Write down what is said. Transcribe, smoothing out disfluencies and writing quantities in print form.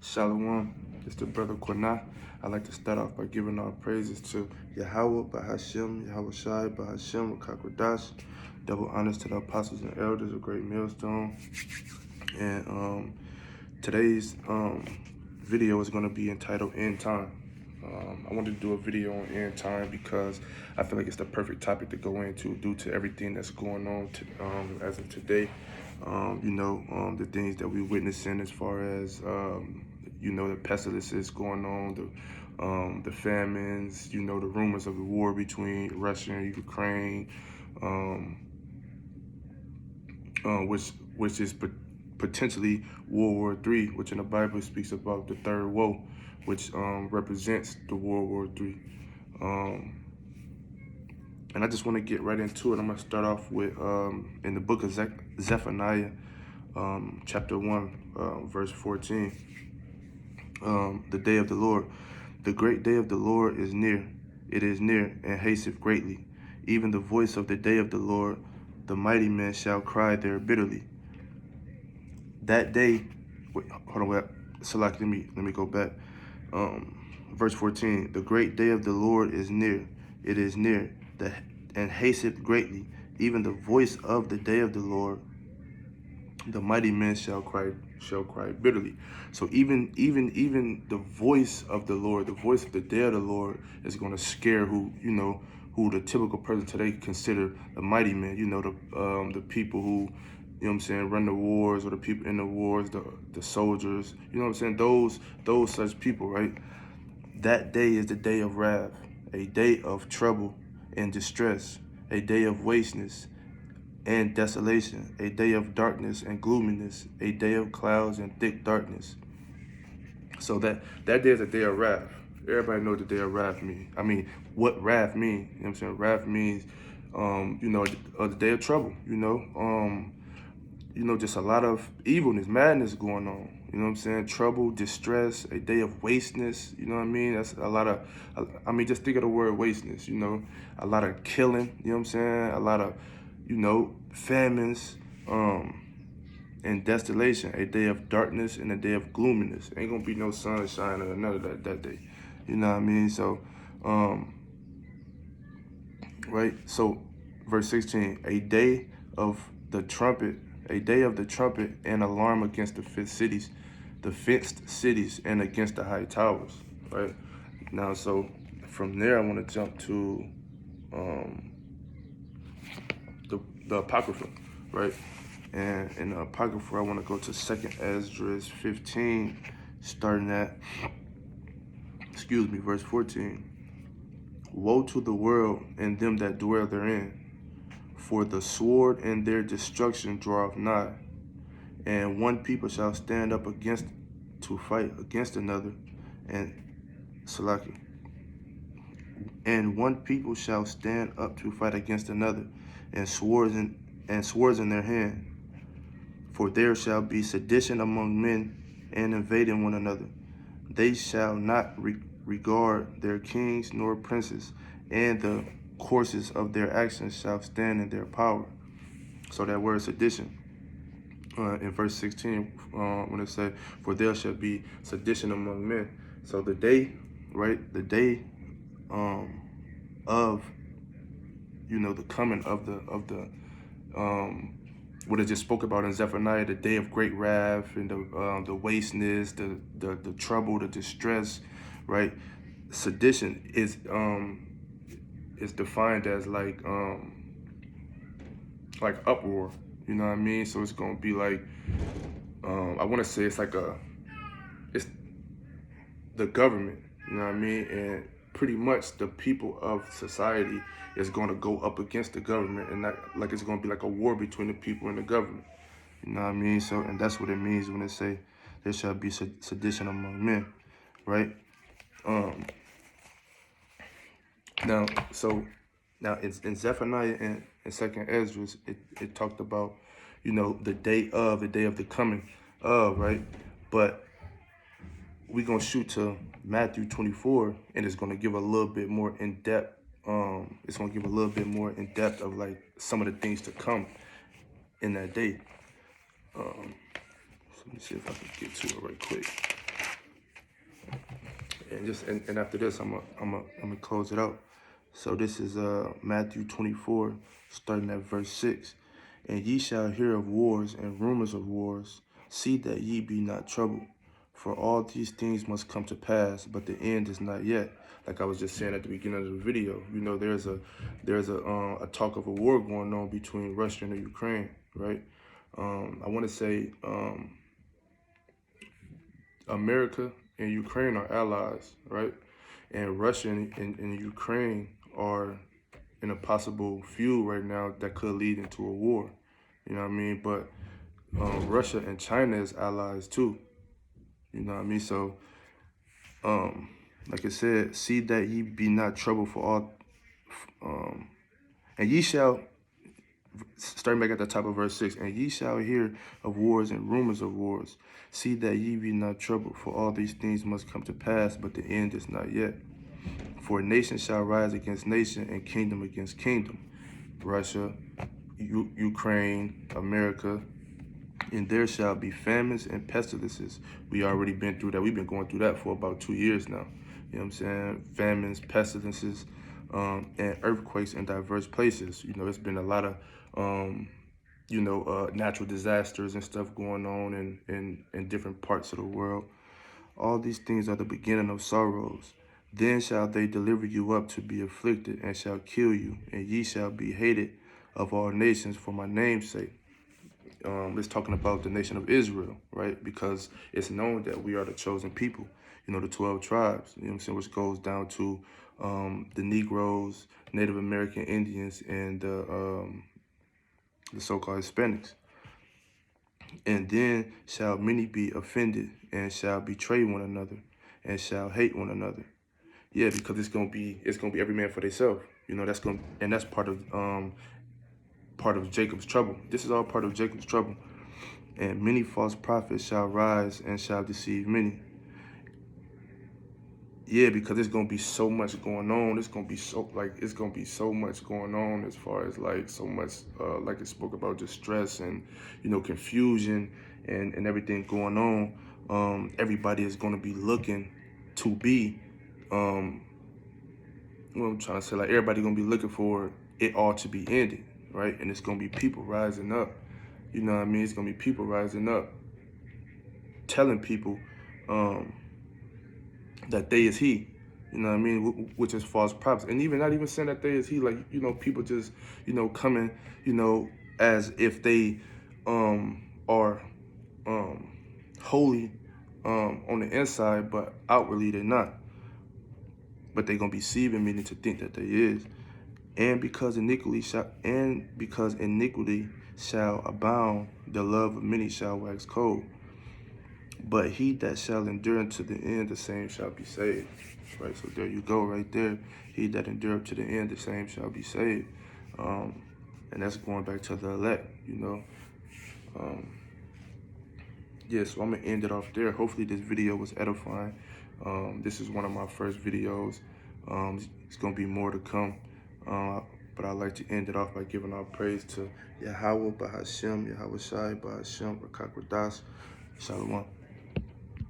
Shalom, it's the brother Quanah. I'd like to start off by giving our praises to Yahweh, Bahashem, Yahweh Shai, Bahashem, Kakwadash. Double honors to the apostles and elders of Great Millstone. And today's video is going to be entitled End Time. I wanted to do a video on end time because I feel like it's the perfect topic to go into due to everything that's going on as of today. The things that we're witnessing as far as, the pestilences going on, the famines, the rumors of the war between Russia and Ukraine, which is potentially World War III, which in the Bible speaks about the third woe, which represents the World War III. And I just want to get right into it. I'm going to start off with, in the book of Zephaniah, chapter 1, verse 14. The day of the Lord. The great day of the Lord is near. It is near and hasteth greatly. Even the voice of the day of the Lord, the mighty men shall cry there bitterly. That day, wait, hold on, wait. Salaki, let me go back. Verse 14, the great day of the Lord is near. It is near, and hasteth greatly. Even the voice of the day of the Lord, the mighty men shall cry bitterly. So even the voice of the Lord, the voice of the day of the Lord is going to scare who the typical person today consider the mighty men. The people who, run the wars, or the people in the wars, the soldiers, those such people, right? That day is the day of wrath, a day of trouble and distress, a day of wasteness and desolation, a day of darkness and gloominess, a day of clouds and thick darkness. So that day is a day of wrath. Everybody knows the day of wrath means. I mean, what wrath means? Wrath means, the day of trouble. Just a lot of evilness, madness going on. Trouble, distress, a day of wasteness. That's a lot of. Just think of the word wasteness. A lot of killing. A lot of, famines, and desolation, a day of darkness and a day of gloominess. Ain't gonna be no sunshine or none of that day. So, right? So, verse 16, a day of the trumpet and alarm against the fenced cities and against the high towers, right? Now, so from there, I want to jump to the Apocrypha, right? And in the Apocrypha, I want to go to 2nd Esdras 15, starting at, verse 14. Woe to the world and them that dwell therein, for the sword and their destruction draweth nigh. And one people shall stand up to fight against another, and one people shall stand up to fight against another, and swords in their hand. For there shall be sedition among men, and invading one another. They shall not regard their kings nor princes, and the courses of their actions shall stand in their power. So that word sedition, in verse 16, when it said, for there shall be sedition among men. So the day, right, the day of, the coming of the what I just spoke about in Zephaniah, the day of great wrath and the wasteness, the trouble, the distress, right? Sedition is defined as like uproar. You know what I mean? So it's gonna be like, I want to say it's the government. You know what I mean? And pretty much the people of society is going to go up against the government, and it's going to be like a war between the people and the government. You know what I mean? So, and that's what it means when they say there shall be sedition among men, right? Now in Zephaniah and 2nd Esdras, it talked about, the day of the coming of, right? But we're going to shoot to Matthew 24, and it's going to give a little bit more in depth. It's going to give a little bit more in depth of like some of the things to come in that day. So let me see if I can get to it right quick. and after this, I'm gonna close it out. So this is Matthew 24, starting at verse 6. And ye shall hear of wars and rumors of wars. See that ye be not troubled. For all these things must come to pass, but the end is not yet. Like I was just saying at the beginning of the video, you know, there's a talk of a war going on between Russia and Ukraine, right? I want to say America and Ukraine are allies, right? And Russia and Ukraine are in a possible feud right now that could lead into a war. You know what I mean? But Russia and China is allies too. You know what I mean? So, like I said, see that ye be not troubled for all, and ye shall, starting back at the top of verse 6, and ye shall hear of wars and rumors of wars. See that ye be not troubled, for all these things must come to pass, but the end is not yet. For nation shall rise against nation, and kingdom against kingdom. Russia, Ukraine, America, and there shall be famines and pestilences. We already been through that. We've been going through that for about 2 years now. You know what I'm saying? Famines, pestilences, and earthquakes in diverse places. You know, it's been a lot of, natural disasters and stuff going on in different parts of the world. All these things are the beginning of sorrows. Then shall they deliver you up to be afflicted, and shall kill you, and ye shall be hated of all nations for my name's sake. It's talking about the nation of Israel, right? Because it's known that we are the chosen people, you know, the 12 tribes, you know what I'm saying, which goes down to the Negroes, Native American Indians, and the so-called Hispanics. And then shall many be offended, and shall betray one another, and shall hate one another. Yeah, because it's gonna be every man for themselves. You know, that's part of Jacob's trouble. This is all part of Jacob's trouble. And many false prophets shall rise and shall deceive many. Yeah, because there's gonna be so much going on. It's gonna be so much going on as far as like so much like it spoke about distress and confusion and everything going on. Everybody is gonna be looking to be what I'm trying to say, like everybody gonna be looking for it all to be ended, right? And it's gonna be people rising up. You know what I mean? It's gonna be people rising up, telling people that they is he. You know what I mean? Which is false prophets. And even not even saying that they is he, like, people just, coming, as if they are holy on the inside, but outwardly they're not. But they're gonna be deceiving many to think that they is. And because iniquity shall abound, the love of many shall wax cold. But he that shall endure unto the end, the same shall be saved. Right, so there you go, right there. He that endure to the end, the same shall be saved. And that's going back to the elect, Yeah, so I'm gonna end it off there. Hopefully this video was edifying. This is one of my first videos. It's gonna be more to come. But I'd like to end it off by giving our praise to Yahweh, Bahashem, Yahweh Shai, Bahashem, Rakak Radas, Shalom.